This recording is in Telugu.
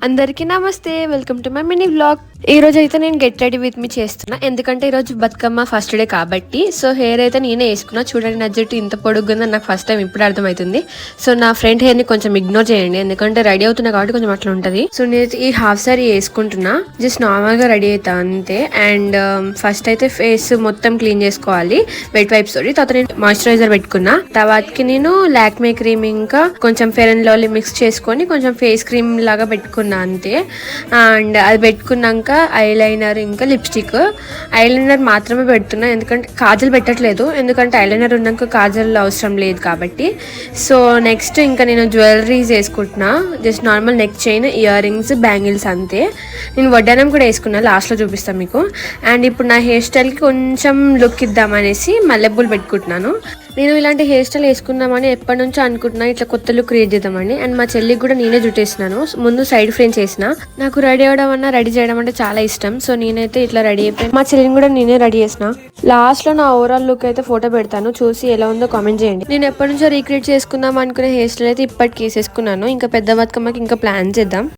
అందరికీ నమస్తే, welcome to my mini vlog. ఈ రోజు అయితే నేను గెట్ రెడీ విత్ మీ చేస్తున్నా, ఎందుకంటే ఈ రోజు బతుకమ్మ ఫస్ట్ డే కాబట్టి. సో హెయిర్ అయితే నేనే వేసుకున్నా. చూడండి నా జుట్టు ఇంత పొడుగుందని నాకు ఫస్ట్ టైం ఇప్పుడు అర్థమవుతుంది. సో నా ఫ్రెండ్ హెయిర్ ని కొంచెం ఇగ్నోర్ చేయండి, ఎందుకంటే రెడీ అవుతున్నా కాబట్టి కొంచెం అట్లా ఉంటుంది. సో నేను ఈ హాఫ్ సారీ వేసుకుంటున్నా, జస్ట్ నార్మల్ గా రెడీ అవుతా అంతే. అండ్ ఫస్ట్ అయితే ఫేస్ మొత్తం క్లీన్ చేసుకోవాలి వెట్ వైప్స్ తోటి. తర్వాత నేను మాయిశ్చరైజర్ పెట్టుకున్నా, తర్వాతకి నేను లాక్మే క్రీమ్ ఇంకా కొంచెం ఫెయిర్ అండ్ లవ్లీ మిక్స్ చేసుకొని కొంచెం ఫేస్ క్రీమ్ లాగా పెట్టుకున్నా అంతే. అండ్ అది పెట్టుకున్నాక ఐలైనర్ ఇంకా లిప్స్టిక్. ఐలైనర్ మాత్రమే పెడుతున్నా, ఎందుకంటే కాజల్ పెట్టట్లేదు, ఎందుకంటే ఐలైనర్ ఉన్నాక కాజల్ అవసరం లేదు కాబట్టి. సో నెక్స్ట్ ఇంకా నేను జ్యువెలరీస్ వేసుకుంటున్నా, just normal neck chain, ear rings, bangles అంతే. నేను వడ్డానం కూడా వేసుకున్నా, లాస్ట్లో చూపిస్తాను మీకు. అండ్ ఇప్పుడు నా హెయిర్ స్టైల్కి కొంచెం లుక్ ఇద్దామనేసి మల్లెపూలు పెట్టుకుంటున్నాను. నేను ఇలాంటి హెయిర్ స్టైల్ వేసుకుందామని ఎప్పటి నుంచో అనుకుంటున్నా, ఇట్లా కొత్త లుక్ క్రియేట్ చేద్దామని. అండ్ మా చెల్లికి కూడా నేనే జుట్టేసినాను, ముందు సైడ్ ఫ్రేమ్ చేసిన. నాకు రెడీ అవడం అన్నా రెడీ చేయడం అంటే చాలా ఇష్టం. సో నేనైతే ఇట్లా రెడీ అయిపోయి మా చెల్లిని కూడా నేనే రెడీ చేసిన. లాస్ట్ లో నా ఓవరాల్ లుక్ అయితే ఫోటో పెడతాను, చూసి ఎలా ఉందో కామెంట్ చేయండి. నేను ఎప్పటి నుంచో రీక్రియేట్ చేసుకుందాం అనుకునే హెయిర్ స్టైల్ అయితే ఇప్పటికి వేసేసుకున్నాను. ఇంకా పెద్ద బతుకమ్మకి ఇంకా ప్లాన్ చేద్దాం.